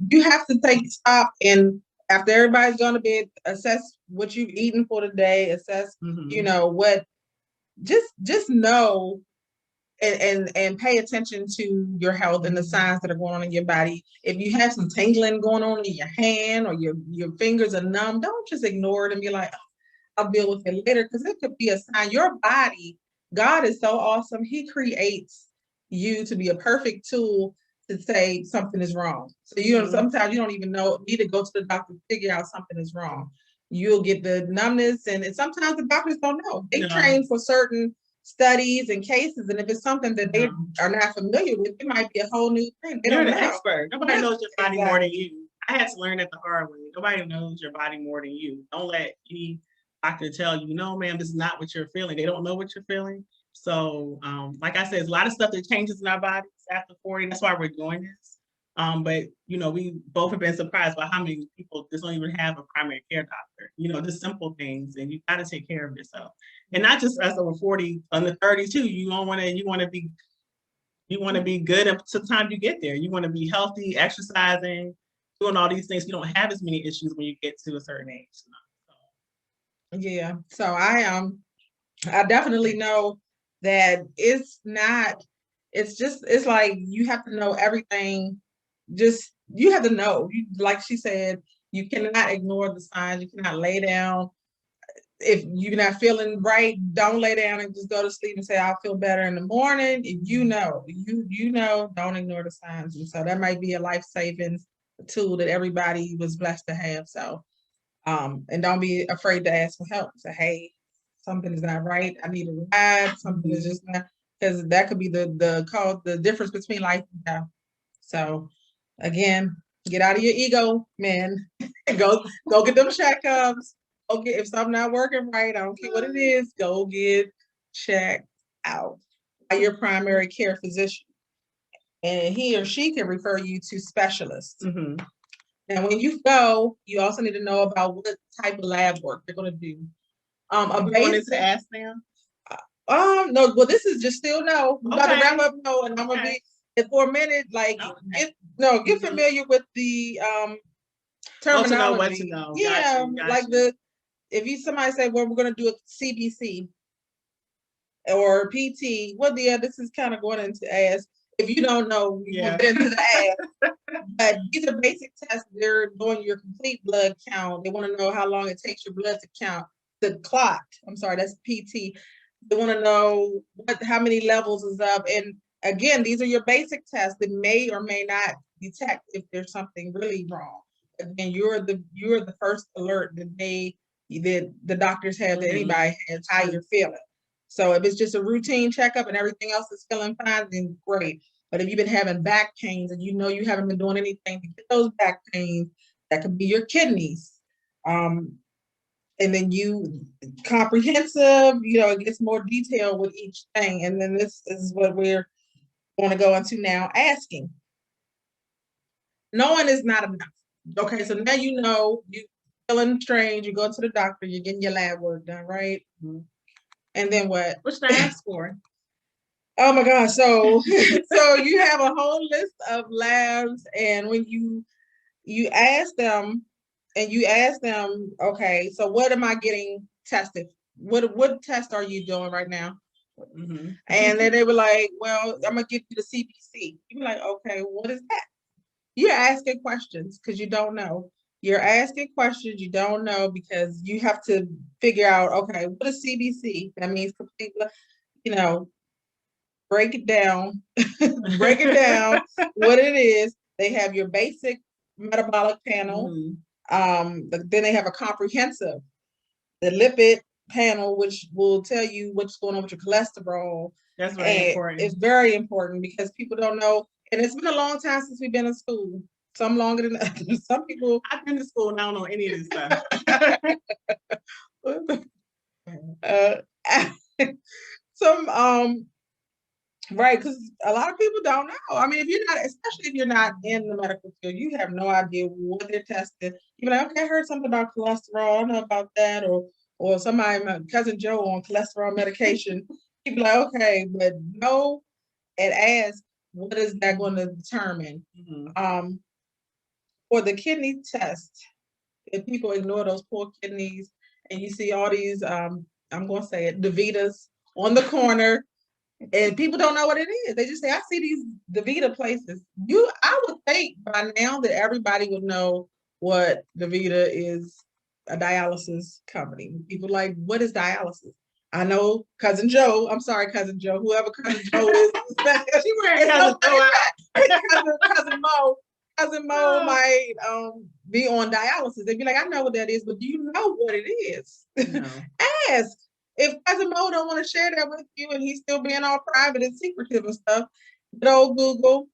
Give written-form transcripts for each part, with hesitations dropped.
you have to stop and after everybody's gone to bed, assess what you've eaten for the day, assess, what just know and pay attention to your health and the signs that are going on in your body. If you have some tingling going on in your hand or your fingers are numb, don't just ignore it and be like, oh, I'll deal with it later, because it could be a sign. Your body, God is so awesome. He creates you to be a perfect tool to say something is wrong. So sometimes you don't even need to go to the doctor to figure out something is wrong. You'll get the numbness, and sometimes the doctors don't know. They train for certain studies and cases, and if it's something that they are not familiar with, it might be a whole new thing. You're the expert. Nobody knows your body more than you. I had to learn it the hard way. Nobody knows your body more than you. Don't let any doctor tell you, no, ma'am, this is not what you're feeling. They don't know what you're feeling. So, like I said, there's a lot of stuff that changes in our bodies after 40. That's why we're doing this. But we both have been surprised by how many people just don't even have a primary care doctor. Just simple things, and you got to take care of yourself, and not just us over 40, under 30 too. You want to be good until the time you get there. You want to be healthy, exercising, doing all these things. You don't have as many issues when you get to a certain age. Yeah. So I definitely know that it's like you have to know everything. You have to know, like she said, you cannot ignore the signs. You cannot lay down. If you're not feeling right, don't lay down and just go to sleep and say, I'll feel better in the morning. If you know, don't ignore the signs. And so that might be a life savings tool that everybody was blessed to have. So, and don't be afraid to ask for help. Say, hey, something is not right. I need a ride. Something is just not, because that could be the difference between life and death. So again, get out of your ego, man. go get them checkups. Okay, if something not working right, I don't care what it is, go get checked out by your primary care physician. And he or she can refer you to specialists. Now, when you go, you also need to know about what type of lab work they're going to do. Wanted to ask them? No, well, this is just still no. I'm about to wrap up no, and I'm going to be for a minute, like, get familiar with the terminology. To know. Yeah, like if somebody say, well, we're going to do a CBC or PT, well, yeah, this is kind of going into ask. If you don't know, you get into the ask. But these are basic tests. They're doing your complete blood count. They want to know how long it takes your blood to count. The clot, I'm sorry, that's PT. They want to know how many levels is up. And again, these are your basic tests that may or may not detect if there's something really wrong. Again, you're the first alert that the doctors have, that anybody has, how you're feeling. So if it's just a routine checkup and everything else is feeling fine, then great. But if you've been having back pains and you haven't been doing anything to get those back pains, that could be your kidneys. And then comprehensive, it gets more detailed with each thing. And then this is what we're going to go into now, asking. Knowing is not enough. Okay, so now you're feeling strange, you go to the doctor, you're getting your lab work done, right? And then what? What should I ask for? Oh my gosh. So you have a whole list of labs, and when you ask them okay, so what am I getting tested? What test are you doing right now? And then they were like, well, I'm gonna give you the CBC. You're like, okay, what is that? You're asking questions because you don't know. You're asking questions you don't know because you have to figure out, okay, what is CBC? That means complete, break it down, what it is. They have your basic metabolic panel. Then they have a comprehensive, the lipid panel, which will tell you what's going on with your cholesterol. That's very important. It's very important because people don't know. And it's been a long time since we've been in school. Some longer than others. Some people. I've been to school and I don't know any of this stuff. Right, because a lot of people don't know. I mean, especially if you're not in the medical field, you have no idea what they're testing. You're like, okay, I heard something about cholesterol. I don't know about that, or somebody, my cousin Joe on cholesterol medication. You'd be like, okay, but know and ask, what is that going to determine? for the kidney test, if people ignore those poor kidneys and you see all these, I'm going to say it, DaVitas on the corner, and people don't know what it is. They just say, I see these DaVita places. I would think by now that everybody would know what DaVita is, a dialysis company. People like, what is dialysis? I know Cousin Joe. I'm sorry, Cousin Joe. Whoever Cousin Joe is, She wearing Cousin Joe out. Cousin Mo might be on dialysis. They'd be like, I know what that is, but do you know what it is? No. Ask. If Cousin Mo don't want to share that with you and he's still being all private and secretive and stuff, go Google.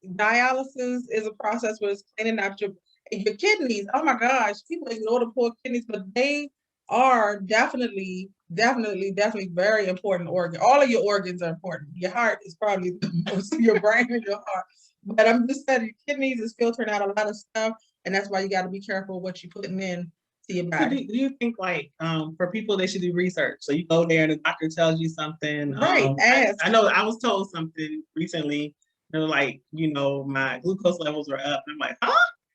Dialysis is a process where it's cleaning out your kidneys. Oh my gosh, people ignore the poor kidneys, but they are definitely very important organ. All of your organs are important. Your heart is probably the most, your brain and your heart. But I'm just saying, your kidneys is filtering out a lot of stuff, and that's why you got to be careful what you're putting in to your body. So do you think, like, for people, they should do research? So you go there and the doctor tells you something. Right. Ask. I know I was told something recently. They're like, my glucose levels are up. I'm like, huh?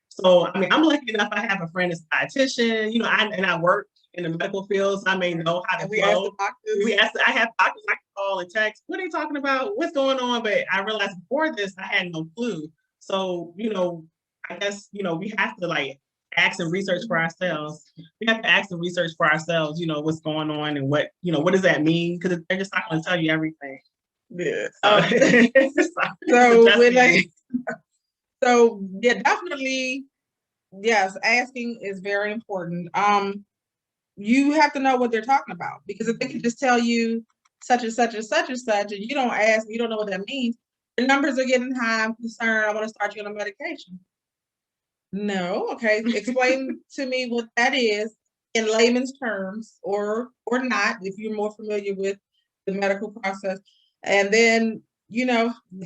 So, I mean, I'm lucky enough. I have a friend that's a dietitian, and I work in the medical field, so I may know how to flow. I have doctors I can call and text. What are you talking about? What's going on? But I realized before this, I had no clue. So, I guess, we have to like ask and research for ourselves. We have to ask and research for ourselves, what's going on and what does that mean? Because they're just not going to tell you everything. Yeah. So yeah, definitely, yes, asking is very important. You have to know what they're talking about, because if they can just tell you such and such and such and such, and you don't ask, you don't know what that means, the numbers are getting high, I'm concerned, I want to start you on a medication. No, okay, explain to me what that is in layman's terms, or not, if you're more familiar with the medical process, and then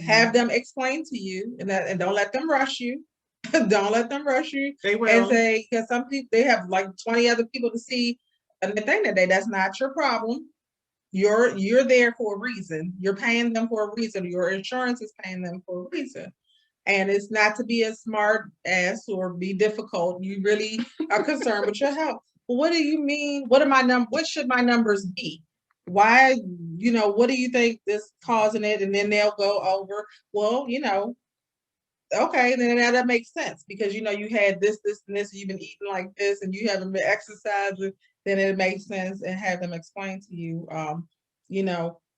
have them explain to you, and don't let them rush you. Don't let them rush you. They will. And say, because some people, they have like 20 other people to see, and the thing that that's not your problem. You're there for a reason. You're paying them for a reason. Your insurance is paying them for a reason. And it's not to be a smart ass or be difficult. You really are concerned with your health. Well, what do you mean? What should my numbers be? Why, what do you think is causing it? And then they'll go over, well, okay, then that makes sense, because you had this, and this, you've been eating like this, and you haven't been exercising, then it makes sense, and have them explain to you,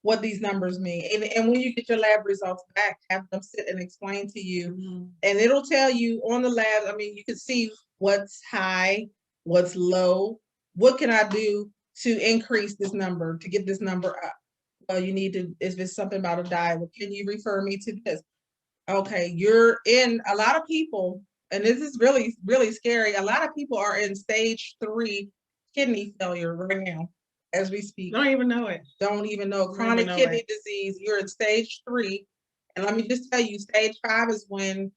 what these numbers mean. And when you get your lab results back, have them sit and explain to you, and it'll tell you on the lab, I mean, you can see what's high, what's low, what can I do to increase this number, to get this number up. Well, you need to, if it's something about a diet, well, can you refer me to this? Okay, you're in, a lot of people, and this is really, really scary. A lot of people are in stage 3 kidney failure right now, as we speak. Don't even know it. Don't even know. Chronic kidney disease, you're in stage 3. And let me just tell you, stage 5 is when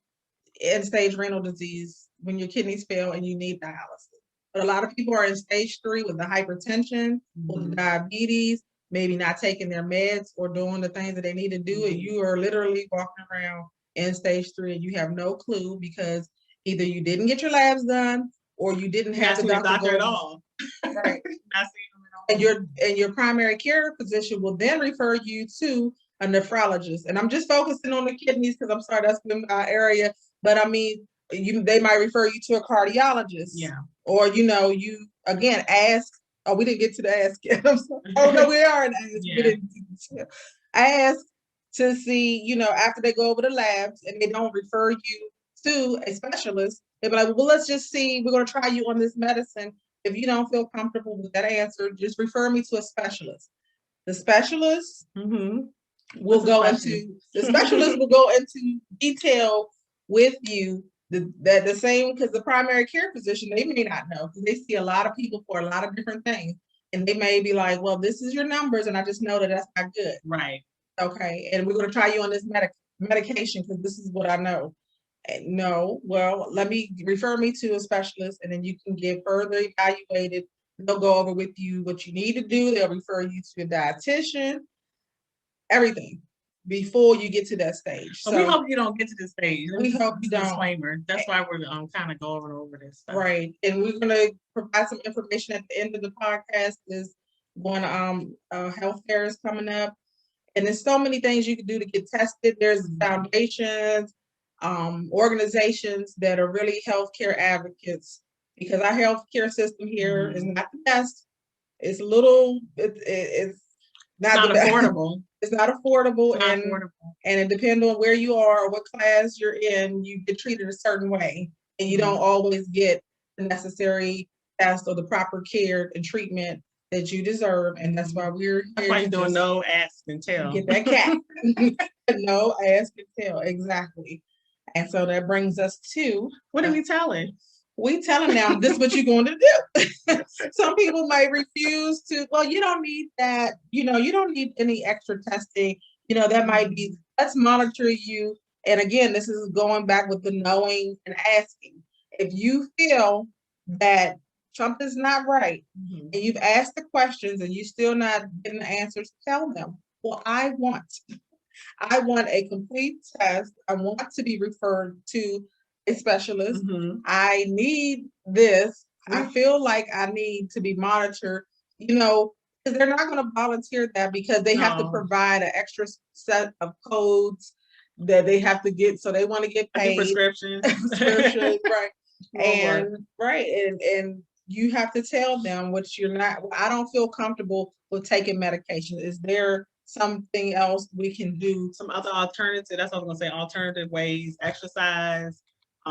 end-stage renal disease, when your kidneys fail and you need dialysis. But a lot of people are in stage 3 with the hypertension, with the diabetes, maybe not taking their meds or doing the things that they need to do. And you are literally walking around in stage 3 and you have no clue, because either you didn't get your labs done or you didn't have the doctor at all. Right. And your primary care physician will then refer you to a nephrologist. And I'm just focusing on the kidneys because I'm sorry, that's been my area. But I mean, they might refer you to a cardiologist. Yeah. Or you again ask. Oh, we didn't get to the ask yet. I'm sorry. Oh no, we are in ask. Yeah. We didn't ask to see, after they go over the labs and they don't refer you to a specialist, they'll be like, well, let's just see, we're going to try you on this medicine. If you don't feel comfortable with that answer, just refer me to a specialist. The specialist will go into detail with you. The same, because the primary care physician, they may not know, because they see a lot of people for a lot of different things. And they may be like, well, this is your numbers, and I just know that that's not good. Right. Okay, and we're going to try you on this medication because this is what I know. And no, well, refer me to a specialist, and then you can get further evaluated. They'll go over with you what you need to do. They'll refer you to a dietitian, everything. before you get to that stage. So we hope you don't get to this stage. We hope you don't. Disclaimer. That's why we're kind of going over this stuff. Right. And we're gonna provide some information at the end of the podcast. Is going health fair is coming up. And there's so many things you can do to get tested. There's foundations, organizations that are really healthcare advocates, because our healthcare system here is not the best. It's a little, it's not affordable. It's not affordable, and it depends on where you are or what class you're in. You get treated a certain way, and you don't always get the necessary test or the proper care and treatment that you deserve. And that's why we're here. That's why you're doing no ask and tell. Get that cat. No ask and tell, exactly. And so that brings us to, what are we telling? We telling them this is what you're going to do. Some people might refuse to, well, you don't need that, you don't need any extra testing. That might be, let's monitor you. And again, this is going back with the knowing and asking. If you feel that something's not right, and you've asked the questions and you're still not getting the answers, tell them, well, I want a complete test. I want to be referred to a specialist. I need this. I feel like I need to be monitored, because they're not going to volunteer that, because they have to provide an extra set of codes that they have to get. So they want to get paid. Prescriptions, right. And you have to tell them what you're not. I don't feel comfortable with taking medication. Is there something else we can do? Some other alternative. That's what I was gonna say. Alternative ways, exercise,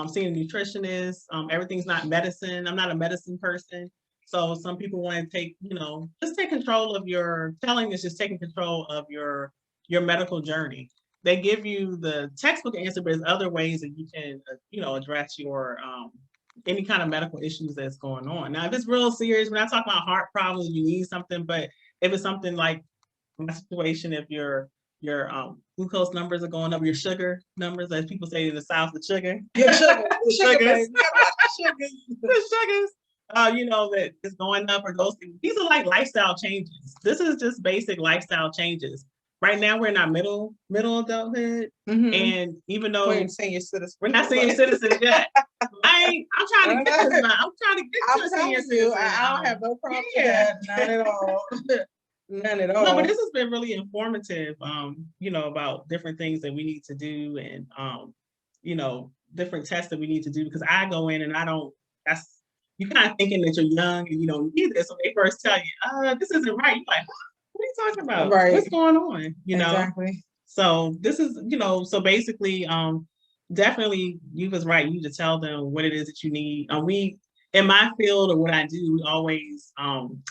seeing a nutritionist. Everything's not medicine. I'm not a medicine person. So some people want to take, just take control of your telling is just taking control of your medical journey. They give you the textbook answer, but there's other ways that you can, address your any kind of medical issues that's going on. Now, if it's real serious, we're not talking about heart problems, you need something, but if it's something like my situation, if your glucose numbers are going up, your sugar numbers, as people say in the South, the sugar. Your sugar. The sugars. The sugars. That is going up, or those things. These are like lifestyle changes. This is just basic lifestyle changes. Right now, we're in our middle adulthood, and even though we're senior citizens, we're not senior citizens yet. I'm trying to get to a senior citizen. I don't have no problem with that. Not at all. None at all. No, but this has been really informative. About different things that we need to do, and different tests that we need to do. Because I go in and I don't. That's you kind of thinking that you're young and you don't need this. So they first tell you, this isn't right. You're like, what are you talking about? Right. What's going on? Exactly. So this is, so basically, definitely you was right. You need to tell them what it is that you need. We, in my field or what I do, we always,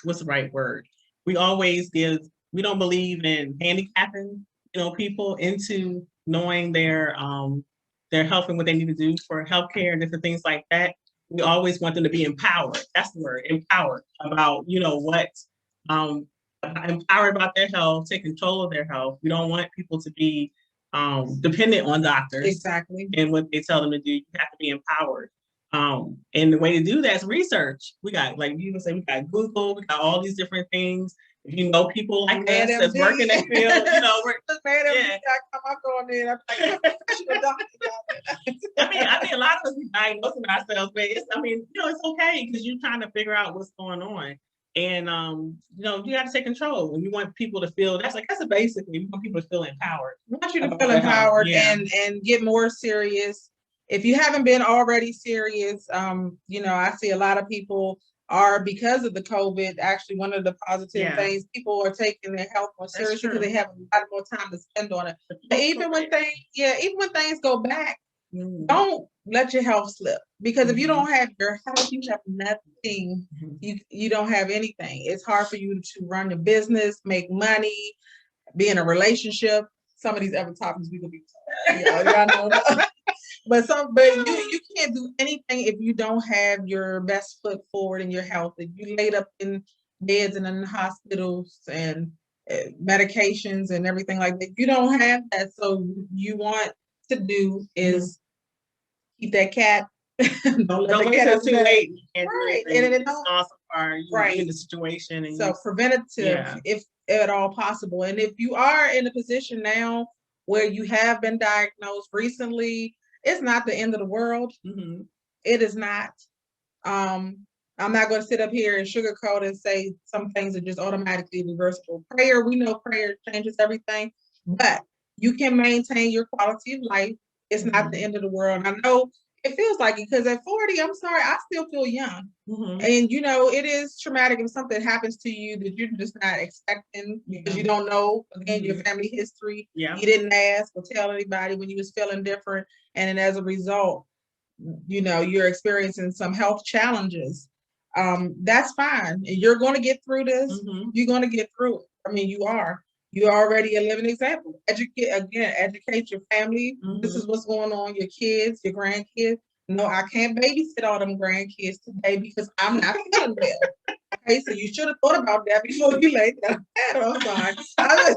what's the right word? We always we don't believe in handicapping, people into knowing their health and what they need to do for healthcare and different things like that. We always want them to be empowered. That's the word, empowered about, empowered about their health, take control of their health. We don't want people to be dependent on doctors. Exactly. And what they tell them to do. You have to be empowered. And the way to do that is research. We got, like you would say, we got Google, we got all these different things. If you know people like us that's working that field, I'm going in. I'm like, I mean, a lot of us be diagnosing ourselves, but it's okay because you're trying to figure out what's going on. And you got to take control. And you want people to feel that's basically we want people to feel empowered. We want you to feel empowered and get more serious. If you haven't been already serious, I see a lot of people are, because of the COVID, actually one of the positive things, people are taking their health more seriously because they have a lot more time to spend on it. But even when things go back, don't let your health slip, because if you don't have your health, you have nothing. You don't have anything. It's hard for you to run your business, make money, be in a relationship. Some of these other topics we could be y'all know. But you can't do anything if you don't have your best foot forward in your health. If you laid up in beds and in hospitals and medications and everything like that, you don't have that. So you want to do is keep that cat. Don't wait till too late. Right. And it's awesome in the situation. And so preventative, if at all possible. And if you are in a position now where you have been diagnosed recently, it's not the end of the world. Mm-hmm. It is not. I'm not going to sit up here and sugarcoat and say some things are just automatically reversible. Prayer, we know prayer changes everything, but you can maintain your quality of life. It's not the end of the world. And I know it feels like it because at 40, I'm sorry, I still feel young. And you know, it is traumatic if something happens to you that you're just not expecting because you don't know, again, your family history. You didn't ask or tell anybody when you was feeling different. And then as a result, you know, you're experiencing some health challenges. That's fine. And you're going to get through this. You're going to get through it. I mean, you are. You're already a living example. Educate your family. This is what's going on, your kids, your grandkids. No, I can't babysit all them grandkids today because I'm not feeling well. Okay, so you should have thought about that before you laid that head. I'm sorry. I'm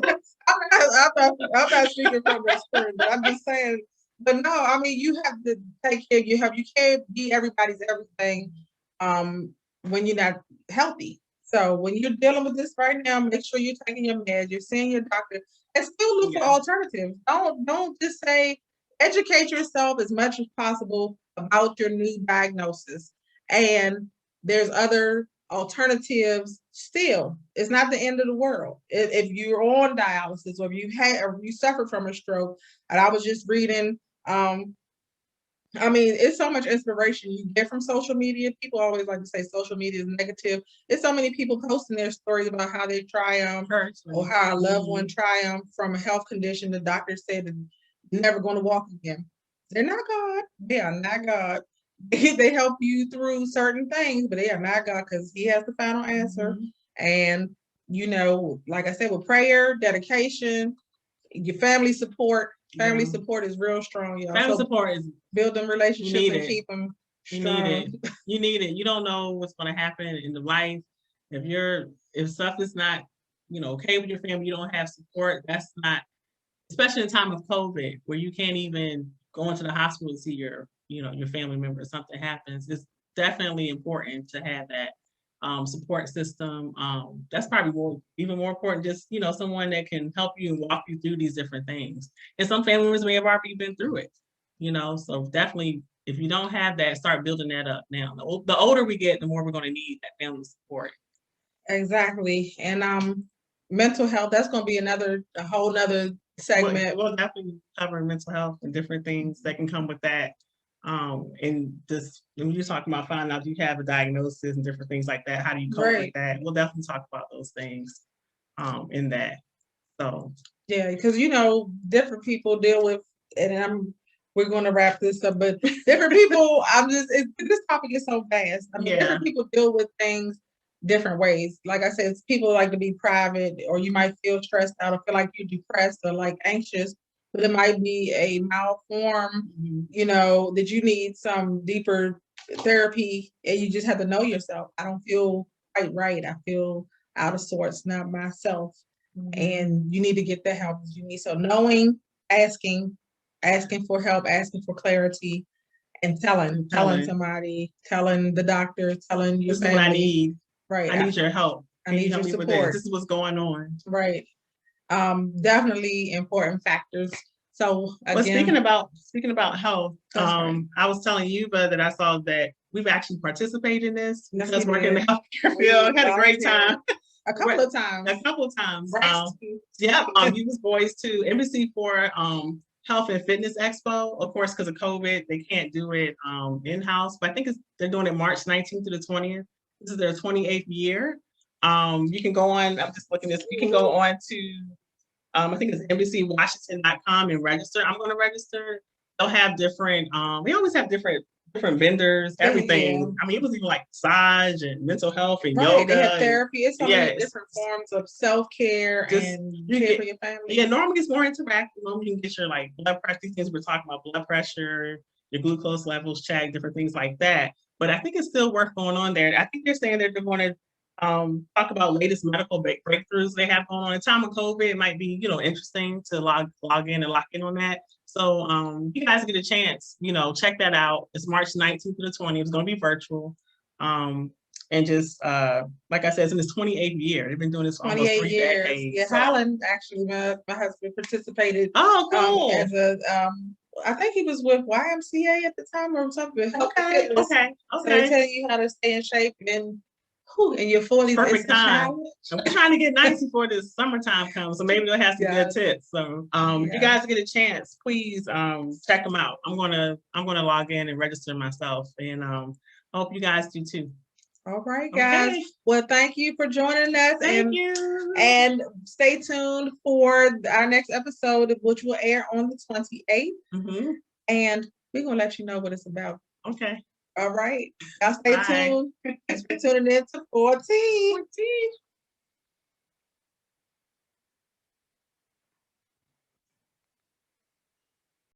not speaking from experience, but I'm just saying. But no, I mean, you have to take care of your health. You can't be everybody's everything when you're not healthy. So when you're dealing with this right now, make sure you're taking your meds, you're seeing your doctor, and still look for alternatives. Don't just say, educate yourself as much as possible about your new diagnosis. And there's other alternatives still. It's not the end of the world. If you're on dialysis or if you suffer from a stroke, and I was just reading, I mean, it's so much inspiration you get from social media. People always like to say social media is negative. There's so many people posting their stories about how they triumph or how a loved one triumphed from a health condition. The doctor said that they're never going to walk again. They're not God. They are not God. They help you through certain things, but they are not God because He has the final answer. And, you know, like I said, with prayer, dedication, your family support. Family support is real strong, y'all. Family support is building relationships and keep them strong. You need it. You need it. You don't know what's going to happen in the life. If stuff is not, you know, okay with your family, you don't have support. That's not, especially in time of COVID, where you can't even go into the hospital to see your family member. If something happens, it's definitely important to have that support system. That's probably even more important, just, you know, someone that can help you and walk you through these different things. And some family members may have already been through it, you know, so definitely if you don't have that, start building that up now. The older we get, the more we're going to need that family support. Exactly. And mental health, that's going to be a whole nother segment. We'll definitely cover mental health and different things that can come with that. And just when you're talking about finding out you have a diagnosis and different things like that, how do you cope with that? We'll definitely talk about those things in that. So yeah, because you know, different people deal with, and we're going to wrap this up, but different people, this topic is so vast. I mean, different people deal with things different ways. Like I said, people like to be private, or you might feel stressed out or feel like you're depressed or like anxious, but it might be a malform, you know, that you need some deeper therapy, and you just have to know yourself. I don't feel quite right. I feel out of sorts, not myself. And you need to get the help you need. So knowing, asking for help, asking for clarity, and telling somebody, telling the doctor, telling your family. This is what I need. Right. I need your help. I need your support. This is what's going on. Right. Definitely important factors. So again, speaking about health, I was telling you, but that I saw that we've actually participated in this because working in the healthcare field. Had a great time. A couple of times. You was boys to Embassy for Health and Fitness Expo. Of course, because of COVID, they can't do it in-house, but I think they're doing it March 19th to the 20th. This is their 28th year. You can go on, I'm just looking at this, you can go on to, I think it's embassyWashington.com and register. I'm going to register. They'll have different, they always have different vendors, everything. Yeah. I mean, it was even like massage and mental health and yoga. They have therapy. It's so many different forms of self-care and care for your family. Yeah, normally it's more interactive. Normally you can get your like blood pressure, these things we're talking about, blood pressure, your glucose levels checked, different things like that. But I think it's still worth going on there. I think they're saying that they're going to talk about latest medical breakthroughs they have going on. In time of COVID, it might be, you know, interesting to log in and lock in on that. So you guys get a chance, you know, check that out. It's March 19th to the 20th. It's going to be virtual. And and just like I said, it's in its 28th year. They've been doing this for almost 28 3 years. decades. Yeah, so. Holland actually, my husband participated. Oh, cool. As a I think he was with YMCA at the time or something. Okay. So they tell you how to stay in shape and in your 40s. Perfect time. And we're trying to get nice before the summertime comes, so maybe they'll have some good tips. So if you guys get a chance, please check them out. I'm gonna log in and register myself, and I hope you guys do too. All right, guys. Okay. Well, thank you for joining us. Thank you. And stay tuned for our next episode, which will air on the 28th. Mm-hmm. And we're going to let you know what it's about. Okay. All right. Y'all stay tuned. Thanks for tuning in to 14.